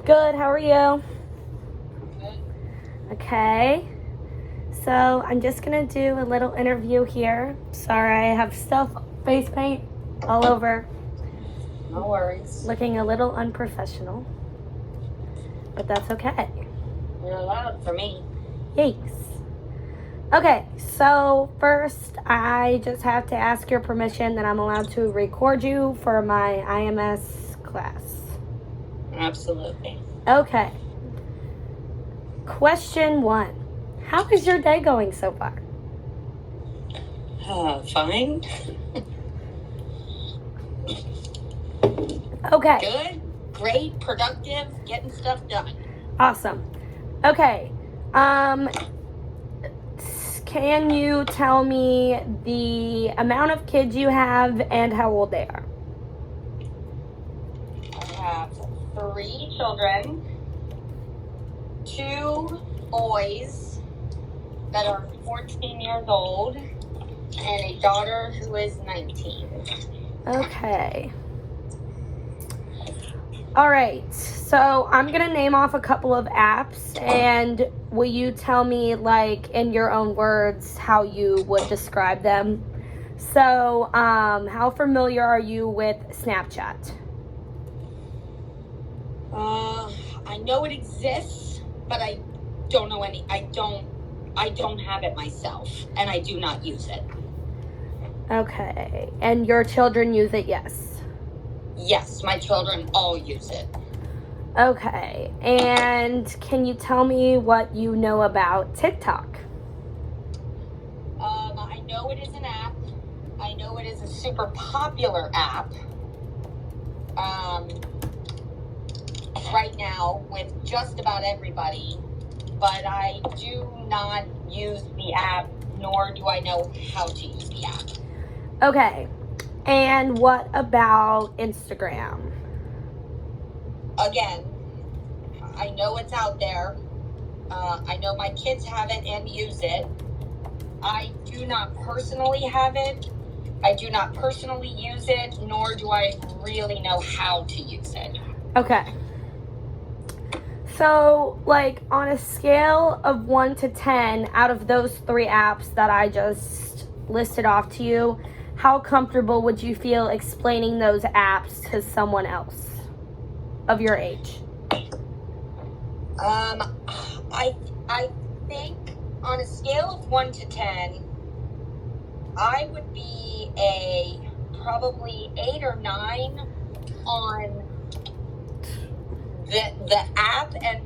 Good, how are you? Good. Okay, so I'm just gonna do a little interview here. Sorry, I have face paint all over. No worries. Looking a little unprofessional, but that's okay. You're allowed for me. Yikes. Okay, so first I just have to ask your permission that I'm allowed to record you for my IMS class. Absolutely. Okay. Question 1. How is your day going so far? Fine. Okay. Good. Great. Productive. Getting stuff done. Awesome. Okay. Can you tell me the amount of kids you have and how old they are? I have 3 children, 2 boys that are 14 years old, and a daughter who is 19. Okay. All right. So I'm going to name off a couple of apps, and will you tell me, like, in your own words, how you would describe them? So, how familiar are you with Snapchat? I know it exists, but I don't know any. I don't have it myself, and I do not use it. Okay. And your children use it, yes? Yes, my children all use it. Okay. And can you tell me what you know about TikTok? I know it is an app. I know it is a super popular app. Right now with just about everybody, but I do not use the app, nor do I know how to use the app. Okay. And what about Instagram? Again, I know it's out there. I know my kids have it and use it. I do not personally have it. I do not personally use it, nor do I really know how to use it. Okay. So, like, on a scale of 1 to 10, out of those 3 apps that I just listed off to you, how comfortable would you feel explaining those apps to someone else of your age? I think on a scale of 1 to 10, I would be probably 8 or 9 on the app and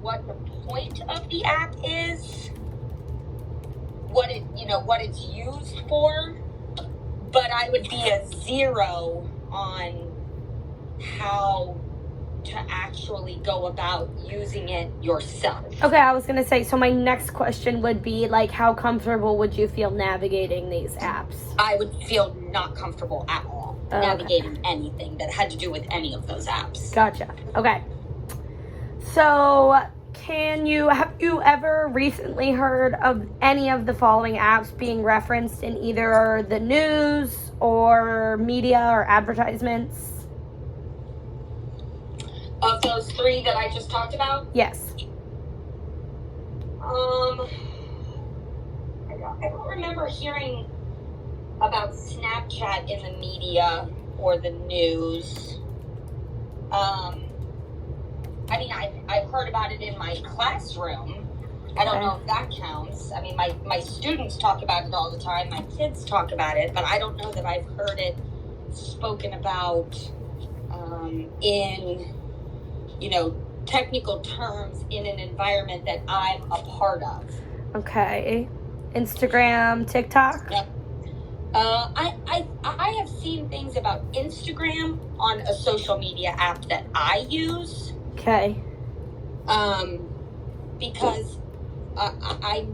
what the point of the app is, what it's used for, but I would be a 0 on how to actually go about using it yourself. Okay, I was gonna say, so my next question would be, like, how comfortable would you feel navigating these apps? I would feel not comfortable at all navigating anything that had to do with any of those apps. Gotcha. Okay. So, have you ever recently heard of any of the following apps being referenced in either the news or media or advertisements? Of those 3 that I just talked about? Yes. I don't remember hearing about Snapchat in the media or the news. I've heard about it in my classroom. I don't know if that counts. I mean, my students talk about it all the time. My kids talk about it, but I don't know that I've heard it spoken about in, technical terms in an environment that I'm a part of. Okay. Instagram, TikTok? Yep. I have seen things about Instagram on a social media app that I use. Okay. Because I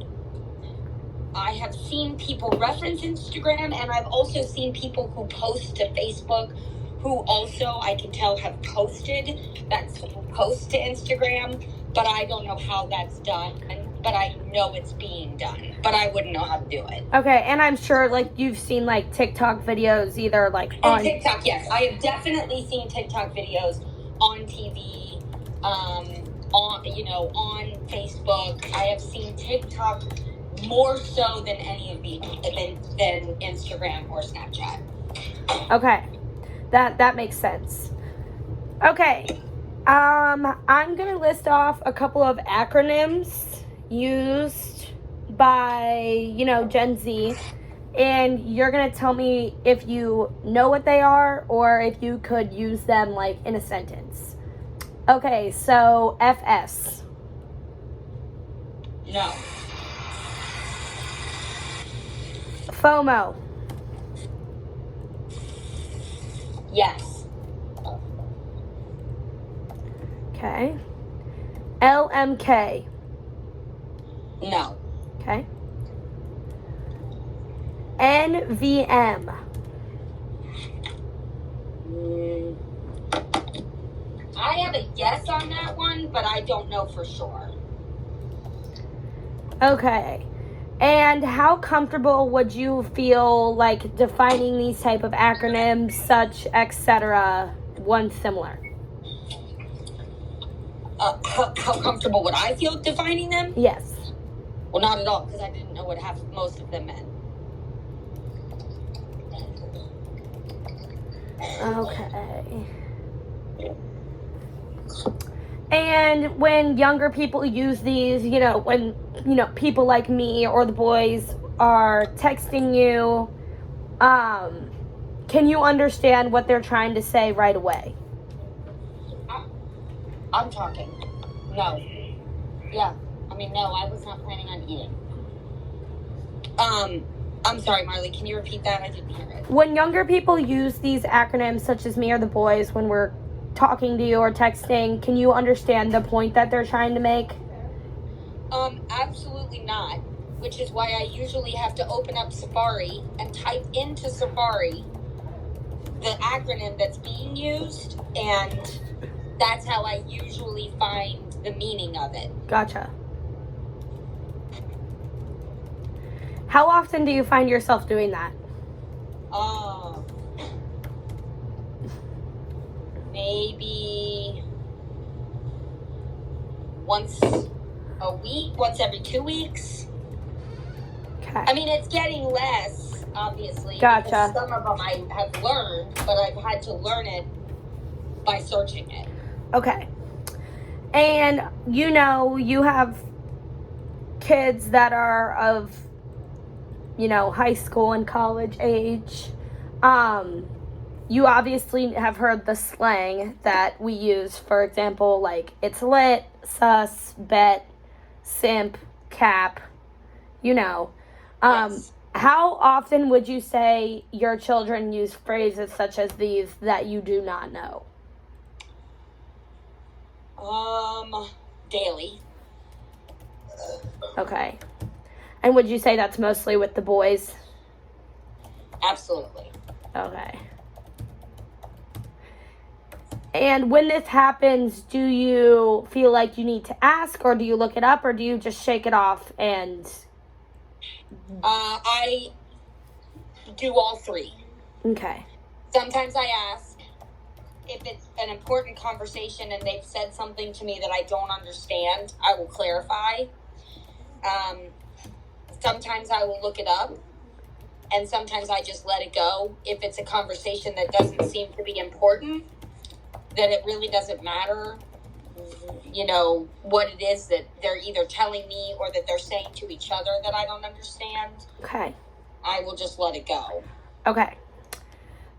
have seen people reference Instagram, and I've also seen people who post to Facebook who also I can tell have posted to Instagram, but I don't know how that's done. But I know it's being done, but I wouldn't know how to do it. Okay, and I'm sure, like, you've seen, like, TikTok videos either, like, on TikTok, yes. I have definitely seen TikTok videos on TV. on Facebook. I have seen TikTok more so than any of the than Instagram or Snapchat. Okay, that makes sense. Okay, I'm gonna list off a couple of acronyms used by Gen Z, and you're gonna tell me if you know what they are or if you could use them like in a sentence. Okay, so FS. No. FOMO. Yes. Okay. LMK. No. Okay. NVM. I have a guess on that one, but I don't know for sure. Okay. And how comfortable would you feel like defining these type of acronyms, such, etc., one similar? How comfortable would I feel defining them? Yes. Well, not at all, because I didn't know what most of them meant. Okay. And when younger people use these, when, people like me or the boys are texting you, can you understand what they're trying to say right away? I'm talking. No. Yeah. No, I was not planning on eating. I'm sorry, Marley, can you repeat that? I didn't hear it. When younger people use these acronyms, such as me or the boys, when we're talking to you or texting, can you understand the point that they're trying to make? Absolutely not, which is why I usually have to open up Safari and type into Safari the acronym that's being used, and that's how I usually find the meaning of it. Gotcha. How often do you find yourself doing that? Maybe once a week, once every 2 weeks. Okay. It's getting less, obviously. Gotcha. Because some of them I have learned, but I've had to learn it by searching it. Okay. And you have kids that are of, high school and college age. You obviously have heard the slang that we use, for example, like it's lit, sus, bet, simp, cap, Yes. How often would you say your children use phrases such as these that you do not know? Daily. Okay. And would you say that's mostly with the boys? Absolutely. Okay. And when this happens, do you feel like you need to ask, or do you look it up, or do you just shake it off and... I do all three. Okay. Sometimes I ask if it's an important conversation and they've said something to me that I don't understand. I will clarify. Sometimes I will look it up, and sometimes I just let it go. If it's a conversation that doesn't seem to be important, then it really doesn't matter, what it is that they're either telling me or that they're saying to each other that I don't understand. Okay. I will just let it go. Okay.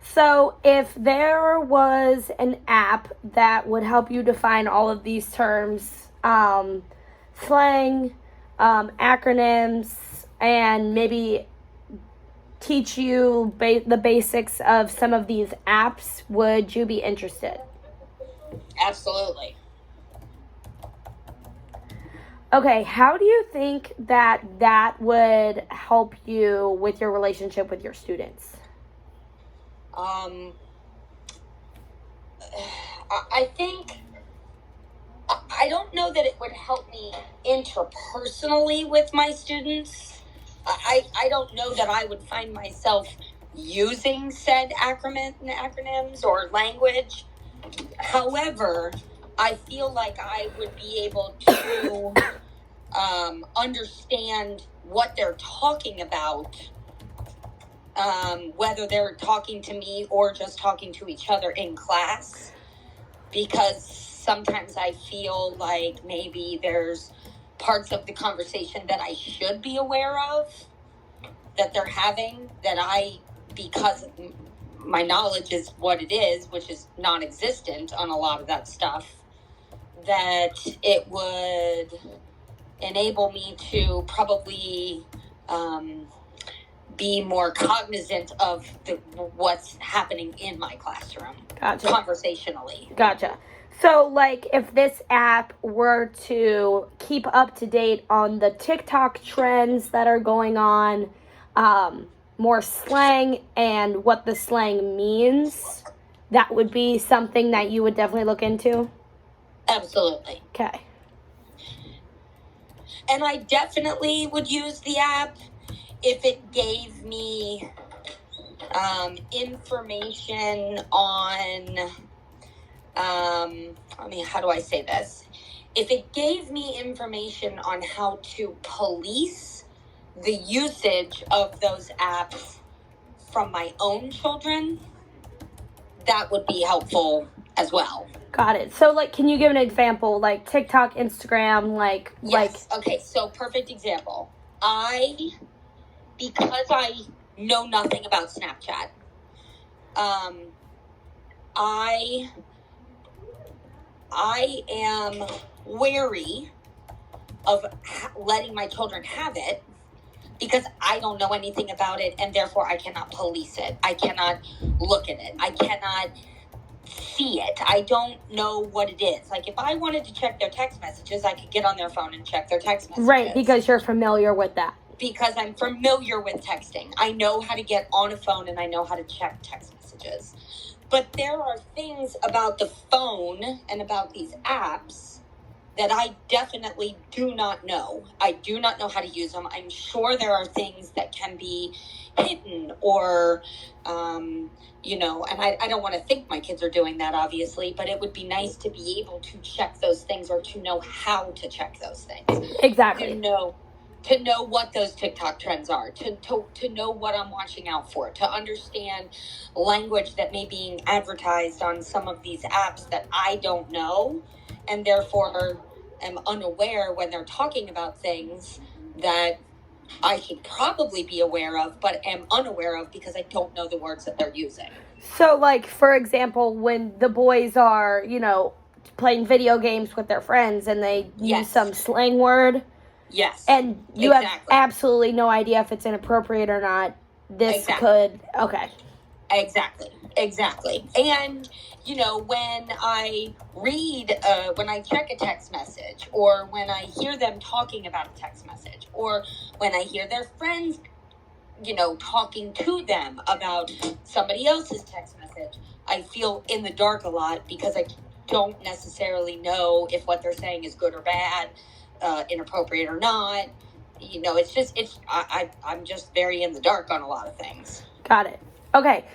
So if there was an app that would help you define all of these terms, slang, acronyms, and maybe teach you the basics of some of these apps, would you be interested? Absolutely. Okay, how do you think that would help you with your relationship with your students? I think, I don't know that it would help me interpersonally with my students. I don't know that I would find myself using said acronyms or language. However, I feel like I would be able to understand what they're talking about, whether they're talking to me or just talking to each other in class, because sometimes I feel like maybe there's parts of the conversation that I should be aware of that they're having, that because my knowledge is what it is, which is non-existent on a lot of that stuff, that it would enable me to probably be more cognizant of what's happening in my classroom. Gotcha. Conversationally. Gotcha. So, like, if this app were to keep up to date on the TikTok trends that are going on, more slang and what the slang means, that would be something that you would definitely look into? Absolutely. Okay. And I definitely would use the app if it gave me information on, how do I say this? If it gave me information on how to police the usage of those apps from my own children, that would be helpful as well. Got it. So, like, can you give an example? Like, TikTok, Instagram, Yes. Okay, so perfect example. Because I know nothing about Snapchat, I am wary of letting my children have it because I don't know anything about it, and therefore I cannot police it. I cannot look at it. I cannot see it. I don't know what it is. Like, if I wanted to check their text messages, I could get on their phone and check their text messages. Right, because you're familiar with that. Because I'm familiar with texting. I know how to get on a phone and I know how to check text messages. But there are things about the phone and about these apps that I definitely do not know. I do not know how to use them. I'm sure there are things that can be hidden or, and I don't want to think my kids are doing that, obviously, but it would be nice to be able to check those things or to know how to check those things. Exactly. To know what those TikTok trends are, to know what I'm watching out for, to understand language that may be advertised on some of these apps that I don't know, and therefore am unaware when they're talking about things that I should probably be aware of, but am unaware of because I don't know the words that they're using. So, like, for example, when the boys are, playing video games with their friends and they use some slang word. Yes. And you have absolutely no idea if it's inappropriate or not. This could, okay. Exactly. And, when I read, when I check a text message, or when I hear them talking about a text message, or when I hear their friends, talking to them about somebody else's text message, I feel in the dark a lot because I don't necessarily know if what they're saying is good or bad, inappropriate or not. I'm just very in the dark on a lot of things. Got it. Okay.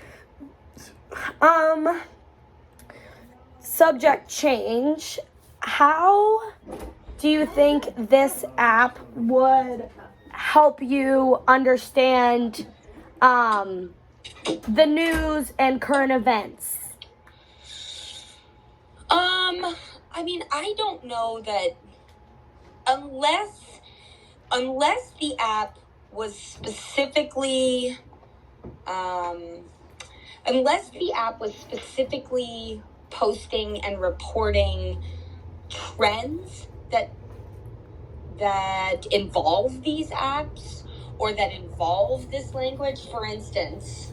Subject change. How do you think this app would help you understand the news and current events? I don't know that unless the app was specifically posting and reporting trends that involve these apps or that involve this language. For instance,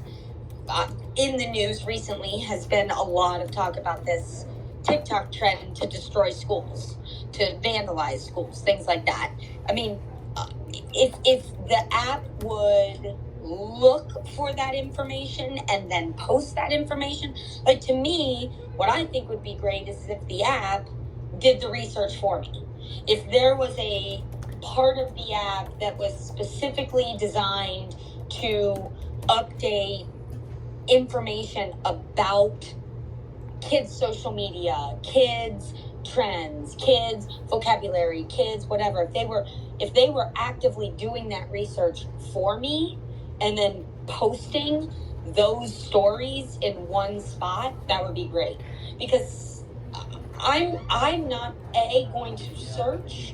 in the news recently has been a lot of talk about this TikTok trend to destroy schools, to vandalize schools, things like that. If the app would look for that information and then post that information, like, to me, what I think would be great is if the app did the research for me. If there was a part of the app that was specifically designed to update information about kids' social media, kids trends, kids vocabulary, kids whatever, if they were actively doing that research for me and then posting those stories in one spot, that would be great. Because I'm not going to search,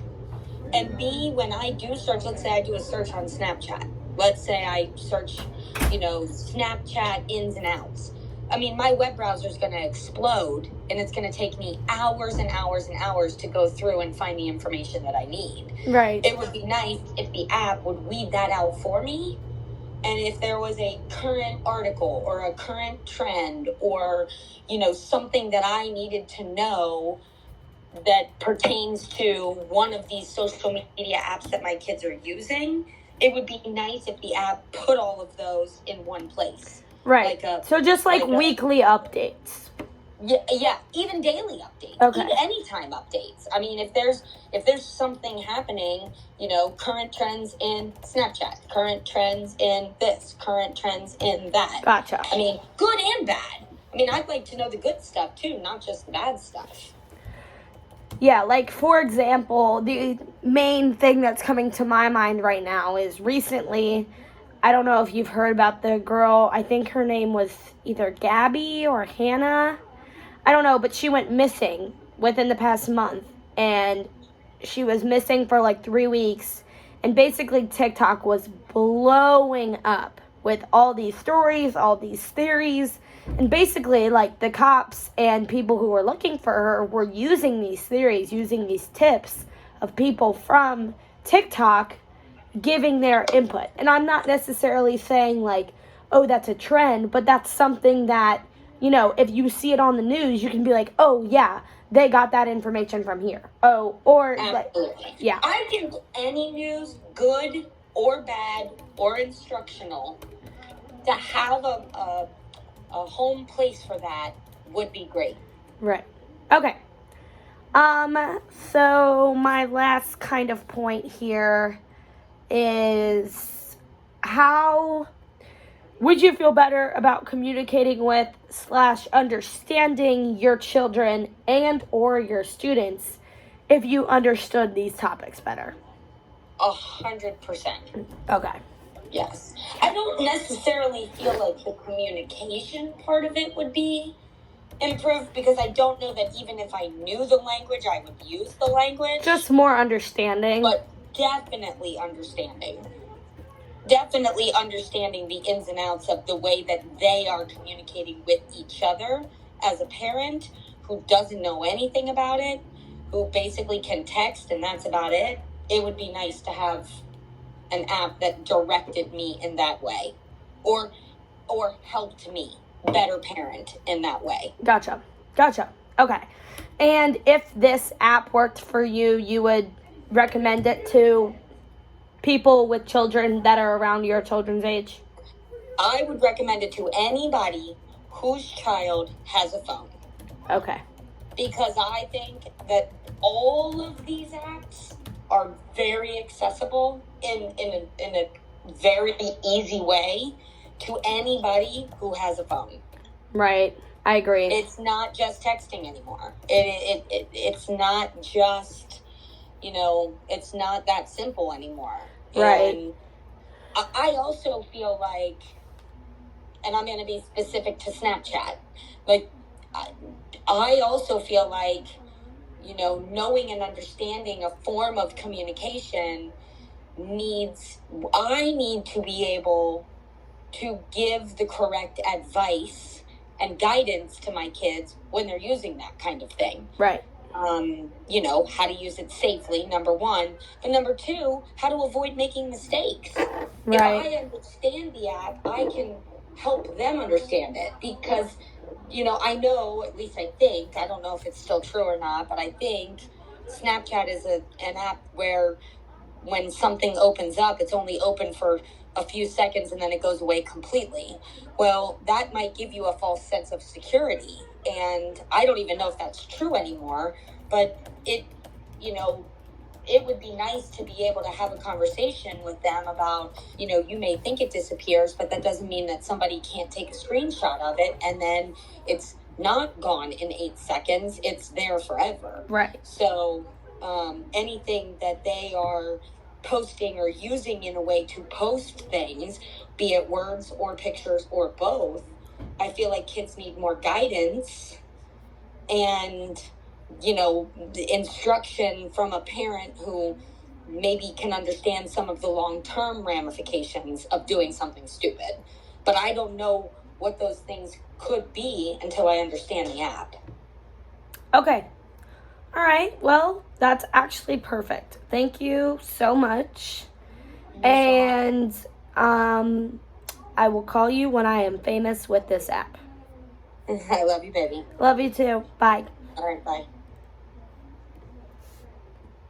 and B, when I do search, let's say I do a search on Snapchat. Let's say I search, Snapchat ins and outs. I mean, my web browser is going to explode, and it's going to take me hours and hours and hours to go through and find the information that I need. Right. It would be nice if the app would weed that out for me. And if there was a current article or a current trend or, something that I needed to know that pertains to one of these social media apps that my kids are using, it would be nice if the app put all of those in one place. Right. So just like weekly updates. Yeah, even daily updates. Okay. Even anytime updates. I mean, if there's something happening, current trends in Snapchat, current trends in this, current trends in that. Gotcha. I mean, good and bad. I mean, I'd like to know the good stuff too, not just the bad stuff. Yeah, like for example, the main thing that's coming to my mind right now is recently, I don't know if you've heard about the girl, I think her name was either Gabby or Hannah. I don't know, but she went missing within the past month, and she was missing for like 3 weeks, and basically TikTok was blowing up with all these stories, all these theories, and basically like the cops and people who were looking for her were using these theories, using these tips of people from TikTok giving their input. And I'm not necessarily saying like, oh, that's a trend, but that's something that, if you see it on the news, you can be like, oh, yeah, they got that information from here. Oh, or absolutely. Like, yeah. I think any news, good or bad or instructional, to have a home place for that would be great. Right. Okay. So my last kind of point here is, how would you feel better about communicating with / understanding your children and or your students if you understood these topics better? 100%. Okay. Yes. I don't necessarily feel like the communication part of it would be improved, because I don't know that even if I knew the language, I would use the language. Just more understanding. But definitely understanding. Definitely understanding the ins and outs of the way that they are communicating with each other as a parent who doesn't know anything about it, who basically can text and that's about it. It would be nice to have an app that directed me in that way, or helped me better parent in that way. Gotcha. Okay. And if this app worked for you, you would recommend it to people with children that are around your children's age? I would recommend it to anybody whose child has a phone. Okay. Because I think that all of these apps are very accessible in a very easy way to anybody who has a phone. Right. I agree. It's not just texting anymore. It's not just, it's not that simple anymore. Right. And I also feel like, and I'm going to be specific to Snapchat, like, I also feel like, knowing and understanding a form of communication I need to be able to give the correct advice and guidance to my kids when they're using that kind of thing. Right. How to use it safely, number one. But number two, how to avoid making mistakes. Right. If I understand the app, I can help them understand it. Because, I know, at least I think, I don't know if it's still true or not, but I think Snapchat is an app where when something opens up, it's only open for a few seconds and then it goes away completely. Well, that might give you a false sense of security. And I don't even know if that's true anymore, but it would be nice to be able to have a conversation with them about, you may think it disappears, but that doesn't mean that somebody can't take a screenshot of it and then it's not gone in 8 seconds. It's there forever. Right. So anything that they are posting or using in a way to post things, be it words or pictures or both, I feel like kids need more guidance and, the instruction from a parent who maybe can understand some of the long-term ramifications of doing something stupid. But I don't know what those things could be until I understand the app. Okay. All right. Well, that's actually perfect. Thank you so much. And I will call you when I am famous with this app. I love you, baby. Love you too. Bye. All right, bye.